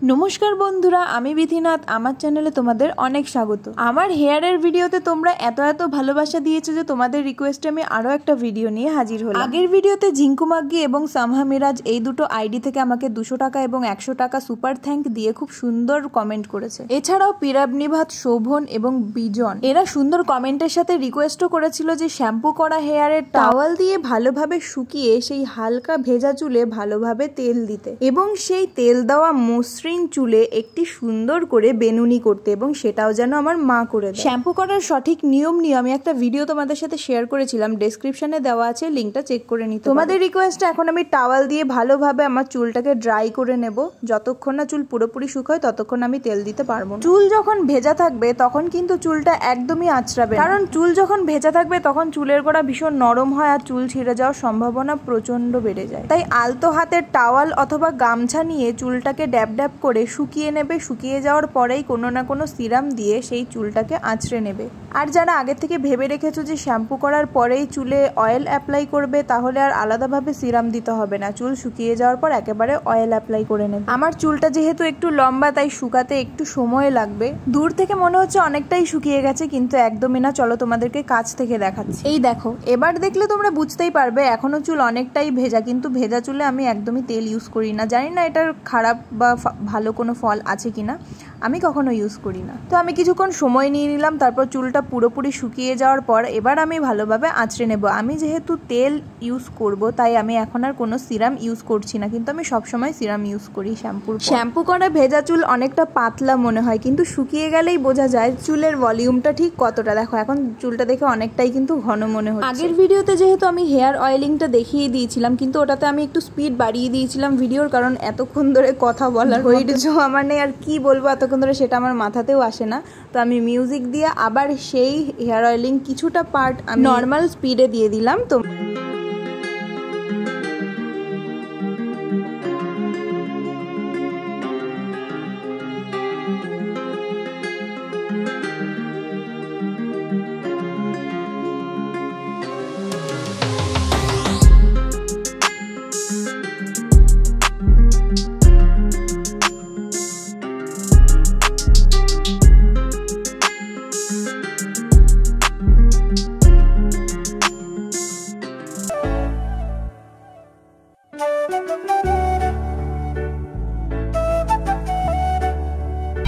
নমস্কার বন্ধুরা, আমি বিধিনাথ। আমার চ্যানেলে তোমাদের অনেক স্বাগত। আমার হেয়ারের ভিডিওতে তোমরা এত ভালোবাসা দিয়েছো যে তোমাদের রিকোয়েস্টে আমি আরো একটা ভিডিও নিয়ে হাজির হলাম। আগের ভিডিওতে ঝিঙ্কু মাগ্গি এবং সামহা মিরাজ এই দুটো আইডি থেকে আমাকে 200 টাকা এবং 100 টাকা সুপার থ্যাঙ্ক দিয়ে খুব সুন্দর কমেন্ট করেছে। এছাড়াও পিরাব নিভাত, শোভন এবং বিজন এরা সুন্দর কমেন্টের সাথে রিকোয়েস্টও করেছিল যে শ্যাম্পু করা হেয়ারের টাওয়াল দিয়ে ভালোভাবে শুকিয়ে সেই হালকা ভেজা চুলে ভালোভাবে তেল দিতে এবং সেই তেল দেওয়া মসৃণ চুলে একটি সুন্দর করে বেনুনি করতে, এবং সেটাও যেন আমার মা করে দেয়। শ্যাম্পু করার সঠিক নিয়ম নিয়ে আমি একটা ভিডিও তোমাদের সাথে শেয়ার করেছিলাম, ডেসক্রিপশনে দেওয়া আছে, লিঙ্কটা চেক করে নিতে। তোমাদের রিকোয়েস্টে এখন আমি টাওয়াল দিয়ে ভালোভাবে আমার চুলটাকে ড্রাই করে নেব। যতক্ষণ না চুল পুরোপুরি শুকায় ততক্ষণ আমি তেল দিতে পারবো না। চুল যখন ভেজা থাকবে তখন কিন্তু চুলটা একদমই আঁচড়াবে, কারণ চুল যখন ভেজা থাকবে তখন চুলের গোড়া ভীষণ নরম হয় আর চুল ছিঁড়ে যাওয়ার সম্ভাবনা প্রচন্ড বেড়ে যায়। তাই আলতো হাতের টাওয়াল অথবা গামছা নিয়ে চুলটাকে ড্যাব ড্যাব করে শুকিয়ে নেবে। শুকিয়ে যাওয়ার পরেই কোনো না কোনো সিরাম দিয়ে সেই চুলটাকে আঁচড়ে নেবে। আর যারা আগে থেকে ভেবে রেখেছো যে শ্যাম্পু করার পরেই চুলে অয়েল অ্যাপ্লাই করবে, তাহলে আর আলাদাভাবে সিরাম দিতে হবে না। চুল শুকিয়ে যাওয়ার পর একেবারে অয়েল অ্যাপ্লাই করে নেবে। আমার চুলটা যেহেতু একটু লম্বা তাই শুকাতে একটু সময় লাগবে। দূর থেকে মনে হচ্ছে অনেকটাই শুকিয়ে গেছে, কিন্তু একদমই না। চলো তোমাদেরকে কাছ থেকে দেখাচ্ছি। এই দেখো, এবার দেখলে তোমরা বুঝতেই পারবে এখনো চুল অনেকটাই ভেজা, কিন্তু ভেজা চুলে আমি একদমই তেল ইউজ করি না। জানি না এটার খারাপ বা ভালো কোনো ফল আছে কিনা, আমি কখনো ইউজ করি না। তো আমি কিছুক্ষণ সময় নিয়ে নিলাম, তারপর চুলটা পুরোপুরি শুকিয়ে যাওয়ার পর এবার আমি ভালোভাবে আঁচড়ে নেব। আমি যেহেতু তেল ইউজ করব তাই আমি এখন আর কোনো সিরাম ইউজ করছি না, কিন্তু আমি সবসময় সিরাম ইউজ করি শ্যাম্পু করা ভেজা চুল অনেকটা পাতলা মনে হয়, কিন্তু শুকিয়ে গেলেই বোঝা যায় চুলের ভলিউমটা ঠিক কতটা। দেখো এখন চুলটা দেখে অনেকটাই কিন্তু ঘন মনে হচ্ছে। আগের ভিডিওতে যেহেতু আমি হেয়ার অয়েলিংটা দেখিয়ে দিয়েছিলাম, কিন্তু ওটাতে আমি একটু স্পিড বাড়িয়ে দিয়েছিলাম ভিডিওর, কারণ এতক্ষণ ধরে কথা বলার ধৈর্য আমার নেই। আর কি বলবো এতক্ষণ ধরে সেটা আমার মাথাতেও আসে না। তো আমি মিউজিক দিয়ে আবার সেই হেয়ার অয়েলিং কিছুটা পার্ট আমি নর্মাল স্পিডে দিয়ে দিলাম। তো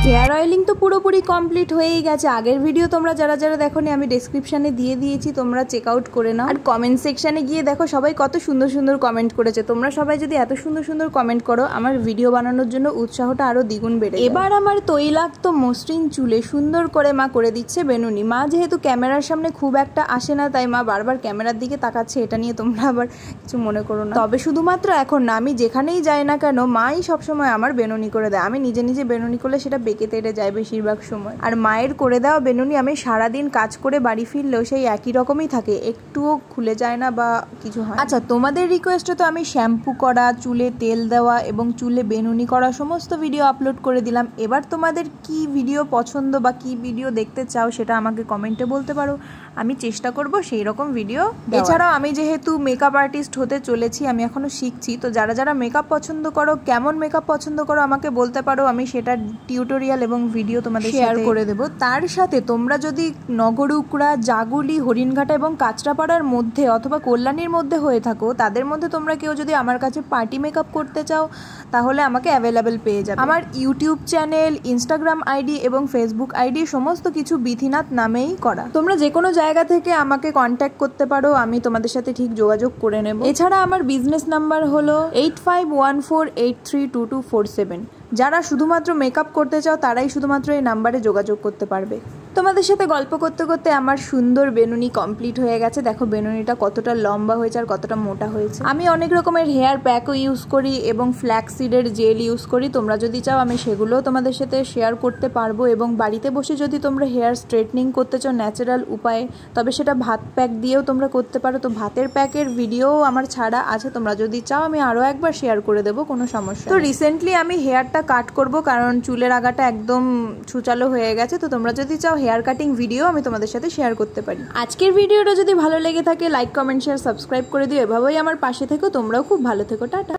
হেয়ার অয়েলিং তো পুরোপুরি কমপ্লিট হয়েই গেছে। আগের ভিডিও তোমরা যারা দেখোনি আমি ডেসক্রিপশনে দিয়ে দিয়েছি, তোমরা চেক আউট করে নাও। আর কমেন্ট সেকশনে গিয়ে দেখো সবাই কত সুন্দর কমেন্ট করেছে। তোমরা সবাই যদি এত সুন্দর কমেন্ট করো, আমার ভিডিও বানানোর জন্য উৎসাহটা আরো দ্বিগুণ বেড়ে যায়। এবার আমার তৈলাক্ত মসৃণ চুলে সুন্দর করে মা করে দিচ্ছে বেনুনি। মা যেহেতু ক্যামেরার সামনে খুব একটা আসে না, তাই মা বারবার ক্যামেরার দিকে তাকাচ্ছে। এটা নিয়ে তোমরা আবার কিছু মনে করো না। তবে শুধুমাত্র এখন না, আমি যেখানেই যাই না কেন মাই সবসময় আমার বেনুনি করে দেয়। আমি নিজে বেনুনি করলে সেটা বেঁকে তেড়ে যায় বেশিরভাগ সময়। আর মায়ের করে দেওয়া বেনুনি আমি সারাদিন কাজ করে বাড়ি ফিরলেও সেই একই রকমই থাকে, একটুও খুলে যায় না বা কিছু হয়। আচ্ছা, তোমাদের রিকোয়েস্টে তো আমি শ্যাম্পু করা, চুলে তেল দেওয়া এবং চুলে বেনুনি করা সমস্ত ভিডিও আপলোড করে দিলাম। এবার তোমাদের কি ভিডিও পছন্দ বা কি ভিডিও দেখতে চাও সেটা আমাকে কমেন্টে বলতে পারো। আমি চেষ্টা করব সেই রকম ভিডিও। এছাড়াও আমি যেহেতু মেকআপ আর্টিস্ট হতে চলেছি, আমি এখনো শিখছি, তো যারা মেকআপ পছন্দ করো, কেমন মেকআপ পছন্দ করো আমাকে বলতে পারো। আমি সেটা টিউটোরিয়াল এবং ভিডিও তোমাদের শেয়ার করে দেবো। তার সাথে তোমরা যদি নগরুকড়া, জাগুলি, হরিণঘাটা এবং কাঁচরাপাড়ার মধ্যে অথবা কল্যাণীর মধ্যে হয়ে থাকো, তাদের মধ্যে তোমরা কেউ যদি আমার কাছে পার্টি মেকআপ করতে চাও, তাহলে আমাকে অ্যাভেলেবেল পেয়ে যাবে। আমার ইউটিউব চ্যানেল, ইনস্টাগ্রাম আইডি এবং ফেসবুক আইডি সমস্ত কিছু বিধিনাথ নামেই করা। তোমরা যে কোনো জায়গা থেকে আমাকে কন্ট্যাক্ট করতে পারো, আমি তোমাদের সাথে ঠিক যোগাযোগ করে নেব। এছাড়া আমার বিজনেস নাম্বার হলো 8514832247। যারা শুধুমাত্র মেকআপ করতে চাও তারাই শুধুমাত্র এই নাম্বারে যোগাযোগ করতে পারবে। তোমাদের সাথে গল্প করতে করতে আমার সুন্দর বেনুনি কমপ্লিট হয়ে গেছে। দেখো বেনুনিটা কতটা লম্বা হয়েছে আর কতটা মোটা হয়েছে। আমি অনেক রকমের হেয়ার প্যাকও ইউজ করি এবং ফ্ল্যাক্সিডের জেল ইউজ করি। তোমরা যদি চাও আমি সেগুলোও তোমাদের সাথে শেয়ার করতে পারবো। এবং বাড়িতে বসে যদি তোমরা হেয়ার স্ট্রেটনিং করতে চাও ন্যাচারাল উপায়ে, তবে সেটা ভাত প্যাক দিয়েও তোমরা করতে পারো। তো ভাতের প্যাকের ভিডিও আমার ছাড়া আছে, তোমরা যদি চাও আমি আরও একবার শেয়ার করে দেবো, কোনো সমস্যা। তো রিসেন্টলি আমি হেয়ারটা কাট করব, কারণ চুলের আগাটা একদম ছুচালো হয়ে গেছে। তো তোমরা যদি চাও হেয়ার কাটিং ভিডিও আমি তোমাদের সাথে শেয়ার করতে পারি। আজকের ভিডিওটা যদি ভালো লেগে থাকে লাইক, কমেন্ট, শেয়ার, সাবস্ক্রাইব করে দিও। এভাবেই আমার পাশে থেকো। তোমরাও খুব ভালো থেকো। টাটা।